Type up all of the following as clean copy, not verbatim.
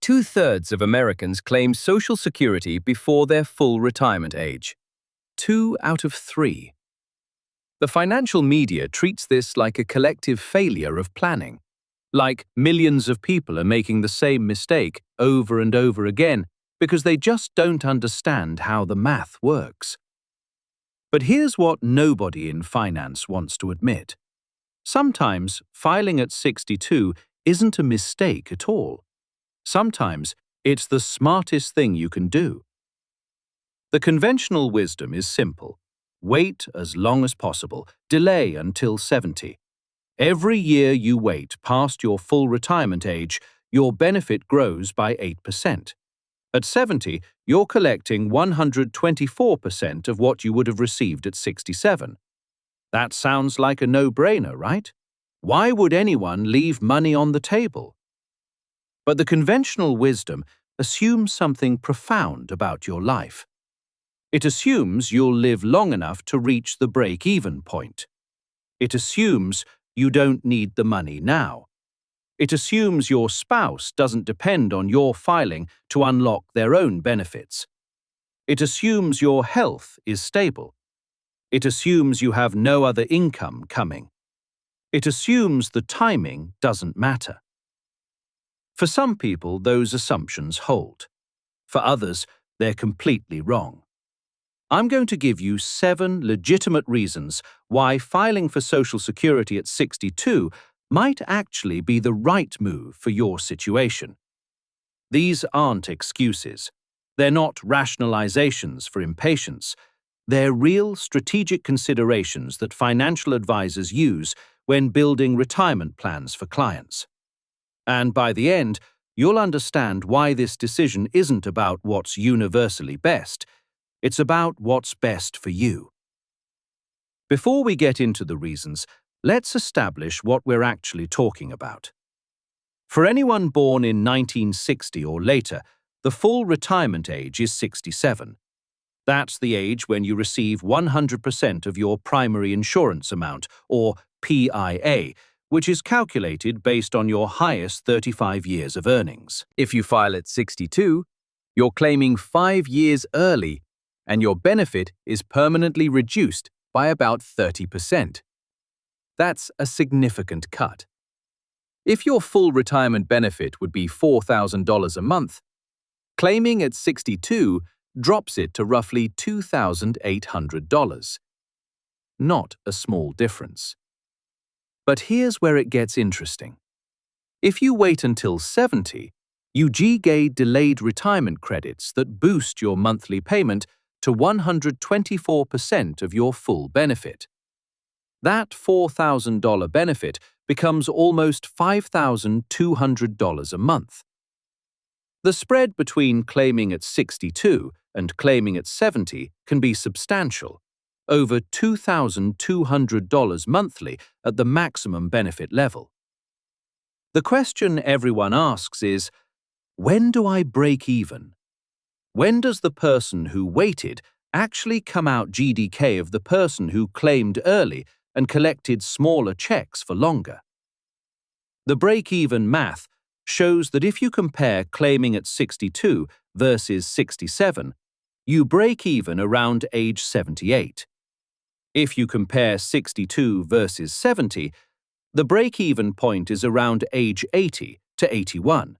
2/3 of Americans claim Social Security before their full retirement age. 2 out of 3. The financial media treats this like a collective failure of planning. Like millions of people are making the same mistake over and over again because they just don't understand how the math works. But here's what nobody in finance wants to admit. Sometimes filing at 62 isn't a mistake at all. Sometimes it's the smartest thing you can do. The conventional wisdom is simple. Wait as long as possible. Delay until 70. Every year you wait past your full retirement age, your benefit grows by 8%. At 70, you're collecting 124% of what you would have received at 67. That sounds like a no-brainer, right? Why would anyone leave money on the table? But the conventional wisdom assumes something profound about your life. It assumes you'll live long enough to reach the break-even point. It assumes you don't need the money now. It assumes your spouse doesn't depend on your filing to unlock their own benefits. It assumes your health is stable. It assumes you have no other income coming. It assumes the timing doesn't matter. For some people, those assumptions hold. For others, they're completely wrong. I'm going to give you 7 legitimate reasons why filing for Social Security at 62 might actually be the right move for your situation. These aren't excuses. They're not rationalizations for impatience. They're real strategic considerations that financial advisors use when building retirement plans for clients. And by the end, you'll understand why this decision isn't about what's universally best. It's about what's best for you. Before we get into the reasons, let's establish what we're actually talking about. For anyone born in 1960 or later, the full retirement age is 67. That's the age when you receive 100% of your primary insurance amount, or PIA, which is calculated based on your highest 35 years of earnings. If you file at 62, you're claiming 5 years early, and your benefit is permanently reduced by about 30%. That's a significant cut. If your full retirement benefit would be $4,000 a month, claiming at 62 drops it to roughly $2,800. Not a small difference. But here's where it gets interesting. If you wait until 70, you get delayed retirement credits that boost your monthly payment to 124% of your full benefit. That $4,000 benefit becomes almost $5,200 a month. The spread between claiming at 62 and claiming at 70 can be substantial, over $2,200 monthly at the maximum benefit level. The question everyone asks is, when do I break even? When does the person who waited actually come out GDK of the person who claimed early and collected smaller checks for longer? The break-even math shows that if you compare claiming at 62 versus 67, you break even around age 78. If you compare 62 versus 70, the break-even point is around age 80 to 81.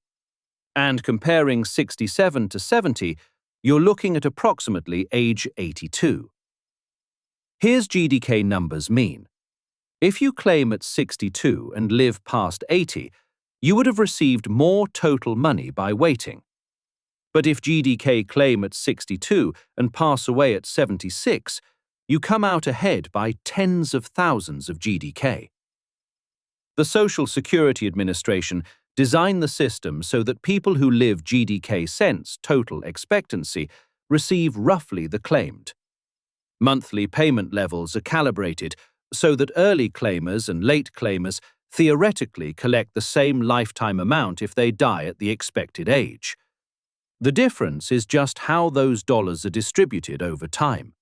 And comparing 67 to 70, you're looking at approximately age 82. Here's GDK numbers mean. If you claim at 62 and live past 80, you would have received more total money by waiting. But if GDK claim at 62 and pass away at 76, you come out ahead by tens of thousands of GDK. The Social Security Administration designed the system so that people who live GDK cents total expectancy receive roughly the claimed. Monthly payment levels are calibrated so that early claimers and late claimers theoretically collect the same lifetime amount if they die at the expected age. The difference is just how those dollars are distributed over time.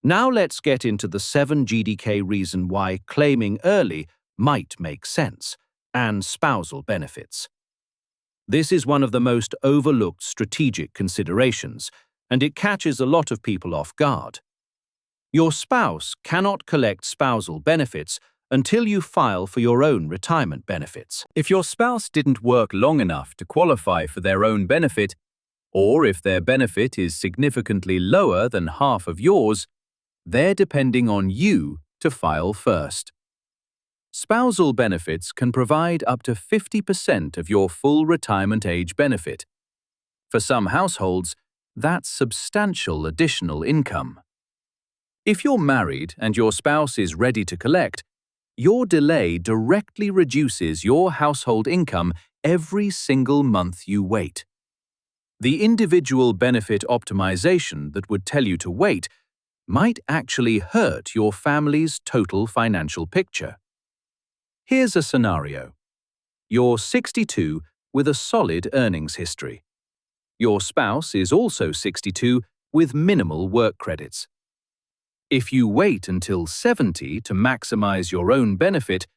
Now let's get into the 7 GDK reasons why claiming early might make sense, and spousal benefits. This is one of the most overlooked strategic considerations, and it catches a lot of people off guard. Your spouse cannot collect spousal benefits until you file for your own retirement benefits. If your spouse didn't work long enough to qualify for their own benefit, or if their benefit is significantly lower than half of yours, they're depending on you to file first. Spousal benefits can provide up to 50% of your full retirement age benefit. For some households, that's substantial additional income. If you're married and your spouse is ready to collect, your delay directly reduces your household income every single month you wait. The individual benefit optimization that would tell you to wait might actually hurt your family's total financial picture. Here's a scenario. You're 62 with a solid earnings history. Your spouse is also 62 with minimal work credits. If you wait until 70 to maximize your own benefit,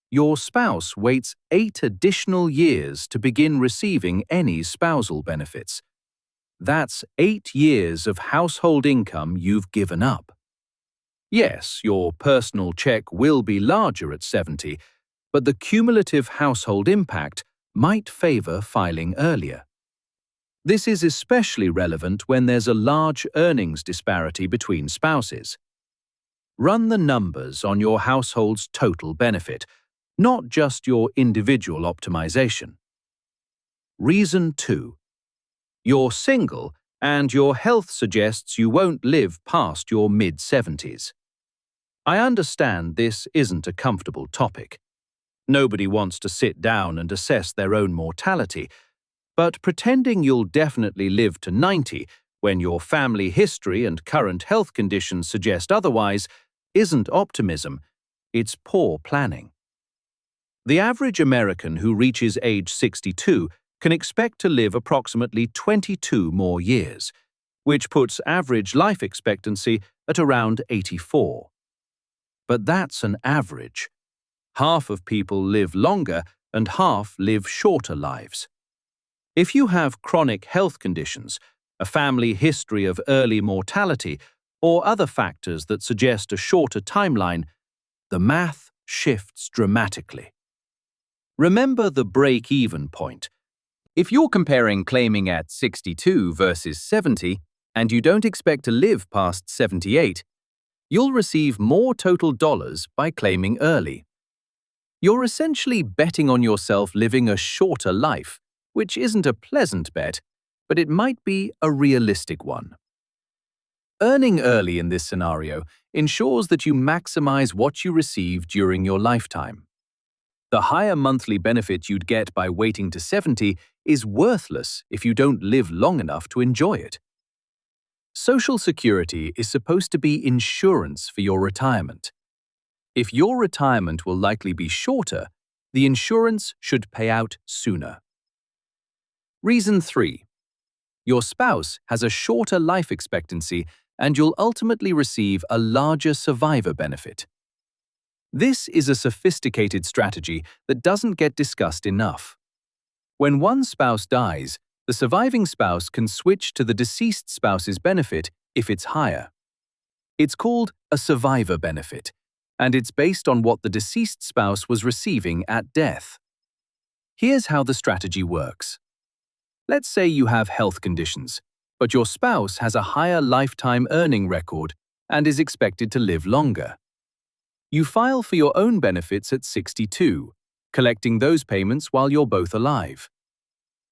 your spouse waits 8 additional years to begin receiving any spousal benefits. That's 8 years of household income you've given up. Yes, your personal check will be larger at 70, but the cumulative household impact might favor filing earlier. This is especially relevant when there's a large earnings disparity between spouses. Run the numbers on your household's total benefit, not just your individual optimization. Reason 2. You're single and your health suggests you won't live past your mid-70s. I understand this isn't a comfortable topic. Nobody wants to sit down and assess their own mortality, but pretending you'll definitely live to 90 when your family history and current health conditions suggest otherwise isn't optimism, it's poor planning. The average American who reaches age 62 can expect to live approximately 22 more years, which puts average life expectancy at around 84. But that's an average. Half of people live longer and half live shorter lives. If you have chronic health conditions, a family history of early mortality, or other factors that suggest a shorter timeline, the math shifts dramatically. Remember the break-even point. If you're comparing claiming at 62 versus 70, and you don't expect to live past 78, you'll receive more total dollars by claiming early. You're essentially betting on yourself living a shorter life, which isn't a pleasant bet, but it might be a realistic one. Earning early in this scenario ensures that you maximize what you receive during your lifetime. The higher monthly benefit you'd get by waiting to 70 is worthless if you don't live long enough to enjoy it. Social Security is supposed to be insurance for your retirement. If your retirement will likely be shorter, the insurance should pay out sooner. Reason 3. Your spouse has a shorter life expectancy and you'll ultimately receive a larger survivor benefit. This is a sophisticated strategy that doesn't get discussed enough. When one spouse dies, the surviving spouse can switch to the deceased spouse's benefit if it's higher. It's called a survivor benefit, and it's based on what the deceased spouse was receiving at death. Here's how the strategy works. Let's say you have health conditions, but your spouse has a higher lifetime earning record and is expected to live longer. You file for your own benefits at 62, collecting those payments while you're both alive.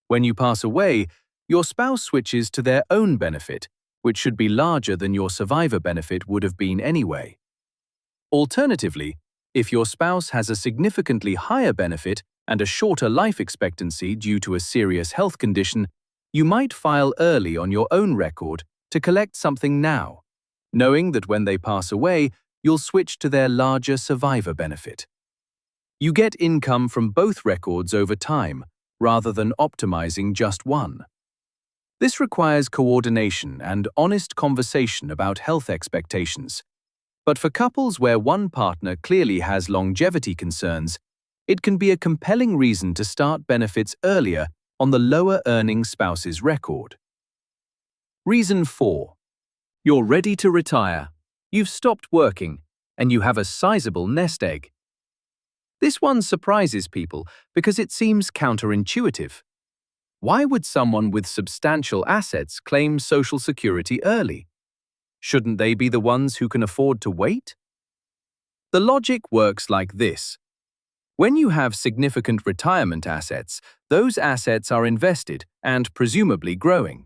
When you pass away, your spouse switches to their own benefit, which should be larger than your survivor benefit would have been anyway. Alternatively, if your spouse has a significantly higher benefit and a shorter life expectancy due to a serious health condition, you might file early on your own record to collect something now, knowing that when they pass away, you'll switch to their larger survivor benefit. You get income from both records over time, rather than optimizing just one. This requires coordination and honest conversation about health expectations. But for couples where one partner clearly has longevity concerns, it can be a compelling reason to start benefits earlier on the lower-earning spouse's record. Reason 4. You're ready to retire. You've stopped working, and you have a sizable nest egg. This one surprises people because it seems counterintuitive. Why would someone with substantial assets claim Social Security early? Shouldn't they be the ones who can afford to wait? The logic works like this. When you have significant retirement assets, those assets are invested and presumably growing.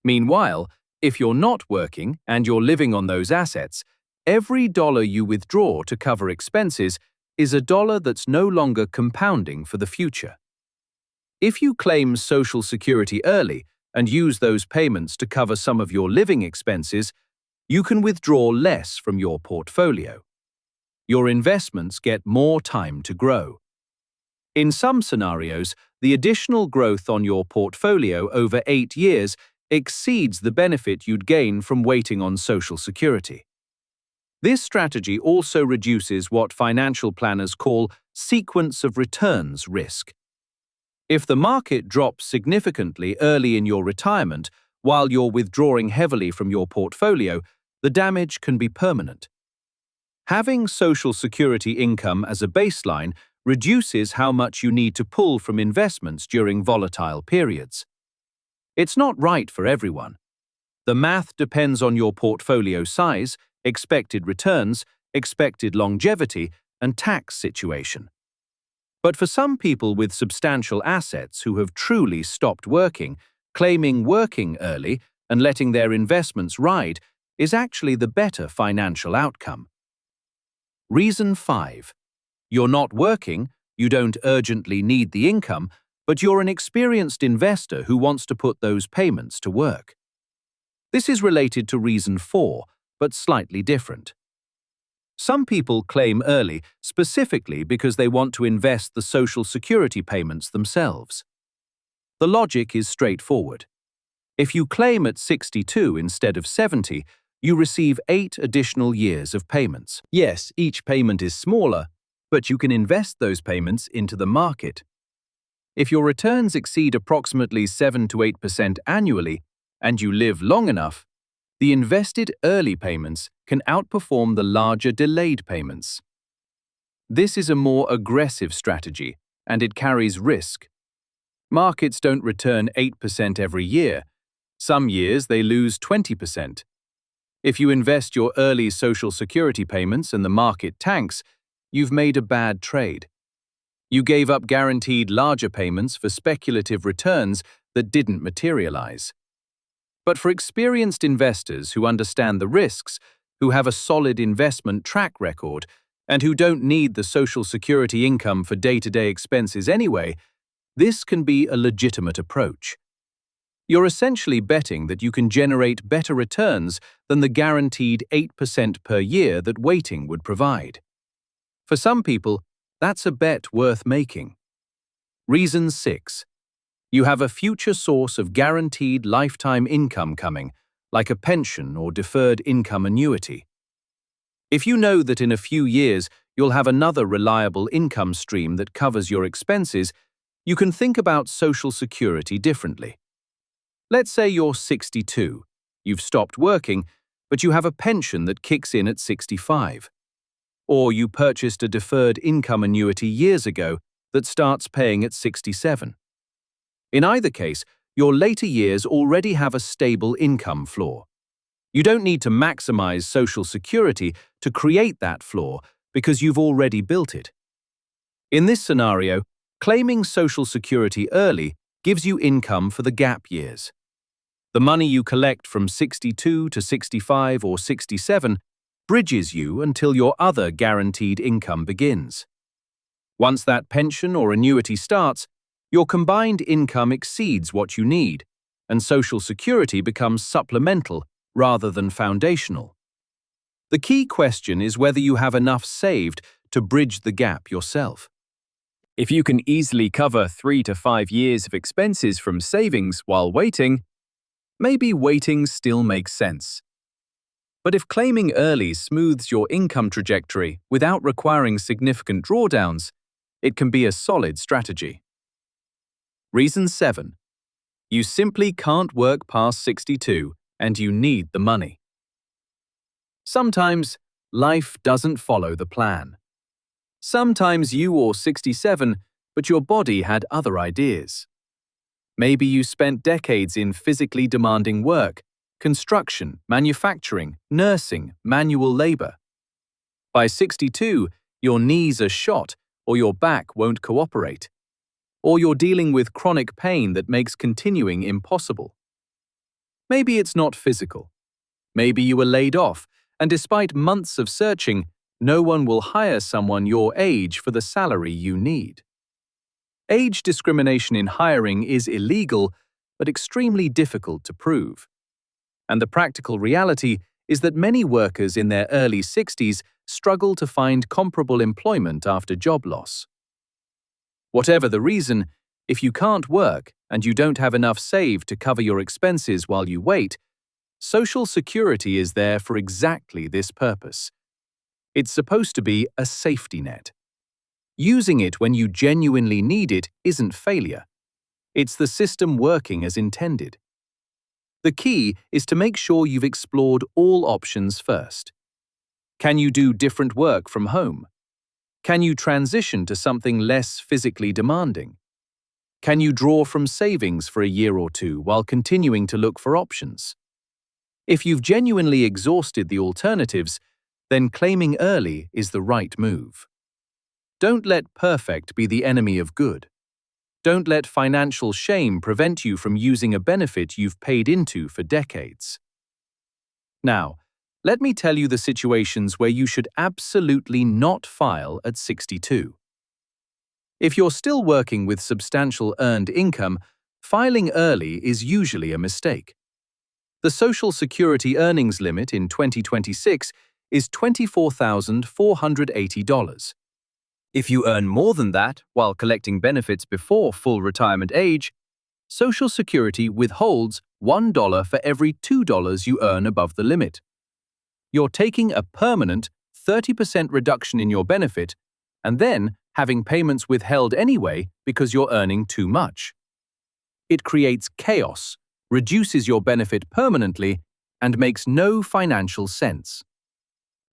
Meanwhile, if you're not working and you're living on those assets, every dollar you withdraw to cover expenses is a dollar that's no longer compounding for the future. If you claim Social Security early and use those payments to cover some of your living expenses, you can withdraw less from your portfolio. Your investments get more time to grow. In some scenarios, the additional growth on your portfolio over 8 years exceeds the benefit you'd gain from waiting on Social Security. This strategy also reduces what financial planners call sequence of returns risk. If the market drops significantly early in your retirement while you're withdrawing heavily from your portfolio, the damage can be permanent. Having Social Security income as a baseline reduces how much you need to pull from investments during volatile periods. It's not right for everyone. The math depends on your portfolio size, expected returns, expected longevity, and tax situation. But for some people with substantial assets who have truly stopped working, claiming working early and letting their investments ride is actually the better financial outcome. Reason 5. You're not working, you don't urgently need the income, but you're an experienced investor who wants to put those payments to work. This is related to reason 4, but slightly different. Some people claim early specifically because they want to invest the Social Security payments themselves. The logic is straightforward. If you claim at 62 instead of 70, you receive 8 additional years of payments. Yes, each payment is smaller, but you can invest those payments into the market. If your returns exceed approximately 7 to 8% annually, and you live long enough, the invested early payments can outperform the larger delayed payments. This is a more aggressive strategy, and it carries risk. Markets don't return 8% every year. Some years they lose 20%. If you invest your early Social Security payments and the market tanks, you've made a bad trade. You gave up guaranteed larger payments for speculative returns that didn't materialize. But for experienced investors who understand the risks, who have a solid investment track record, and who don't need the Social Security income for day-to-day expenses anyway, this can be a legitimate approach. You're essentially betting that you can generate better returns than the guaranteed 8% per year that waiting would provide. For some people, that's a bet worth making. Reason 6. You have a future source of guaranteed lifetime income coming, like a pension or deferred income annuity. If you know that in a few years you'll have another reliable income stream that covers your expenses, you can think about Social Security differently. Let's say you're 62, you've stopped working, but you have a pension that kicks in at 65. Or you purchased a deferred income annuity years ago that starts paying at 67. In either case, your later years already have a stable income floor. You don't need to maximize Social Security to create that floor because you've already built it. In this scenario, claiming Social Security early gives you income for the gap years. The money you collect from 62 to 65 or 67 bridges you until your other guaranteed income begins. Once that pension or annuity starts, your combined income exceeds what you need, and Social Security becomes supplemental rather than foundational. The key question is whether you have enough saved to bridge the gap yourself. If you can easily cover 3 to 5 years of expenses from savings while waiting, maybe waiting still makes sense. But if claiming early smooths your income trajectory without requiring significant drawdowns, it can be a solid strategy. Reason 7. You simply can't work past 62 and you need the money. Sometimes life doesn't follow the plan. Sometimes you were 67, but your body had other ideas. Maybe you spent decades in physically demanding work, construction, manufacturing, nursing, manual labor. By 62, your knees are shot or your back won't cooperate. Or you're dealing with chronic pain that makes continuing impossible. Maybe it's not physical. Maybe you were laid off, and despite months of searching, no one will hire someone your age for the salary you need. Age discrimination in hiring is illegal, but extremely difficult to prove. And the practical reality is that many workers in their early 60s struggle to find comparable employment after job loss. Whatever the reason, if you can't work and you don't have enough saved to cover your expenses while you wait, Social Security is there for exactly this purpose. It's supposed to be a safety net. Using it when you genuinely need it isn't failure. It's the system working as intended. The key is to make sure you've explored all options first. Can you do different work from home? Can you transition to something less physically demanding? Can you draw from savings for a year or two while continuing to look for options? If you've genuinely exhausted the alternatives, then claiming early is the right move. Don't let perfect be the enemy of good. Don't let financial shame prevent you from using a benefit you've paid into for decades. Now, let me tell you the situations where you should absolutely not file at 62. If you're still working with substantial earned income, filing early is usually a mistake. The Social Security earnings limit in 2026 is $24,480. If you earn more than that while collecting benefits before full retirement age, Social Security withholds $1 for every $2 you earn above the limit. You're taking a permanent 30% reduction in your benefit and then having payments withheld anyway because you're earning too much. It creates chaos, reduces your benefit permanently, and makes no financial sense.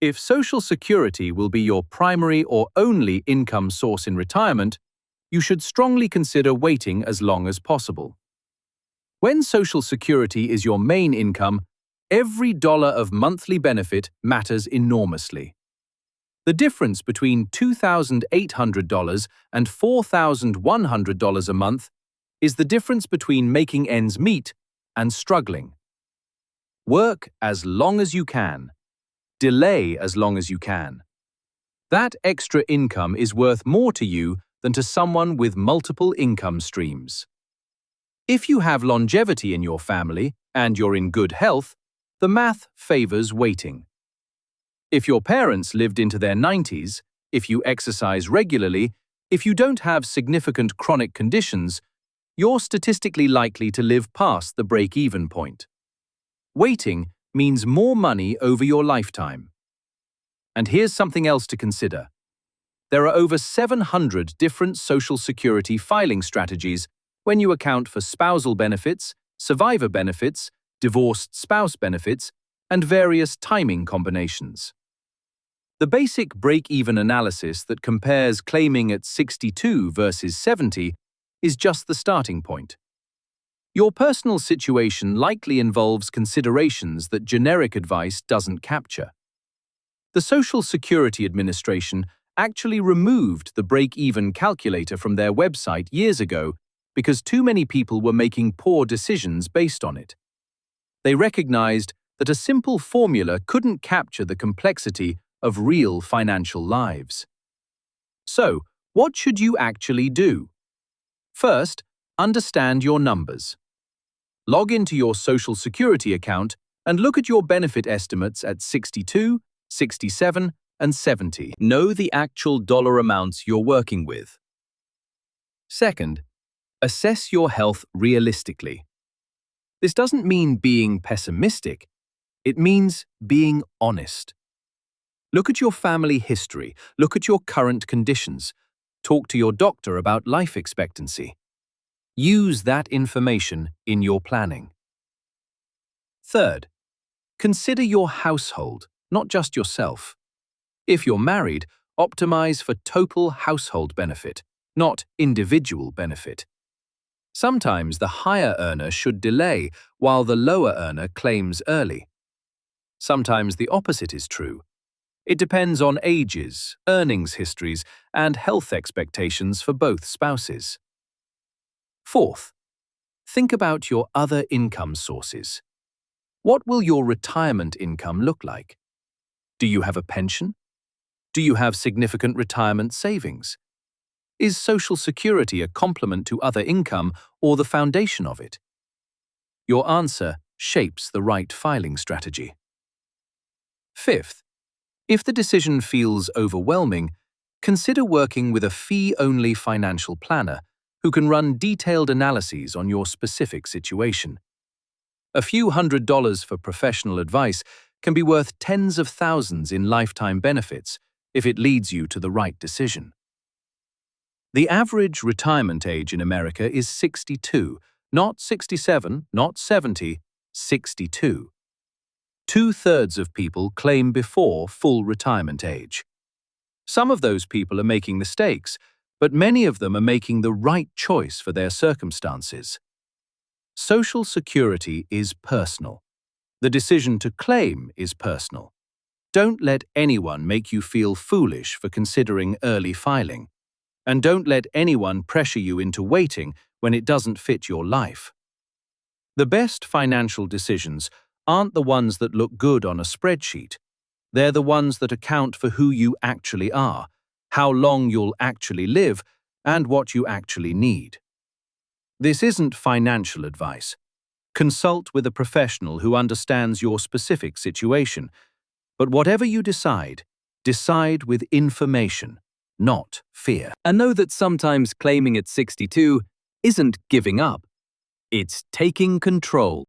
If Social Security will be your primary or only income source in retirement, you should strongly consider waiting as long as possible. When Social Security is your main income, every dollar of monthly benefit matters enormously. The difference between $2,800 and $4,100 a month is the difference between making ends meet and struggling. Work as long as you can. Delay as long as you can. That extra income is worth more to you than to someone with multiple income streams. If you have longevity in your family and you're in good health, the math favors waiting. If your parents lived into their 90s, if you exercise regularly, if you don't have significant chronic conditions, you're statistically likely to live past the break-even point. Waiting means more money over your lifetime. And here's something else to consider. There are over 700 different Social Security filing strategies when you account for spousal benefits, survivor benefits, divorced spouse benefits, and various timing combinations. The basic break-even analysis that compares claiming at 62 versus 70 is just the starting point. Your personal situation likely involves considerations that generic advice doesn't capture. The Social Security Administration actually removed the break-even calculator from their website years ago because too many people were making poor decisions based on it. They recognized that a simple formula couldn't capture the complexity of real financial lives. So, what should you actually do? First, understand your numbers. Log into your Social Security account and look at your benefit estimates at 62, 67, and 70. Know the actual dollar amounts you're working with. Second, assess your health realistically. This doesn't mean being pessimistic. It means being honest. Look at your family history. Look at your current conditions. Talk to your doctor about life expectancy. Use that information in your planning. Third, consider your household, not just yourself. If you're married, optimize for total household benefit, not individual benefit. Sometimes the higher earner should delay while the lower earner claims early. Sometimes the opposite is true. It depends on ages, earnings histories, and health expectations for both spouses. Fourth, think about your other income sources. What will your retirement income look like? Do you have a pension? Do you have significant retirement savings? Is Social Security a complement to other income or the foundation of it? Your answer shapes the right filing strategy. Fifth, if the decision feels overwhelming, consider working with a fee-only financial planner who can run detailed analyses on your specific situation. A few $100s for professional advice can be worth tens of thousands in lifetime benefits if it leads you to the right decision. The average retirement age in America is 62, not 67, not 70, 62. 2/3 of people claim before full retirement age. Some of those people are making mistakes, but many of them are making the right choice for their circumstances. Social Security is personal. The decision to claim is personal. Don't let anyone make you feel foolish for considering early filing. And don't let anyone pressure you into waiting when it doesn't fit your life. The best financial decisions aren't the ones that look good on a spreadsheet. They're the ones that account for who you actually are, how long you'll actually live, and what you actually need. This isn't financial advice. Consult with a professional who understands your specific situation. But whatever you decide, decide with information, not fear. And know that sometimes claiming at 62 isn't giving up. It's taking control.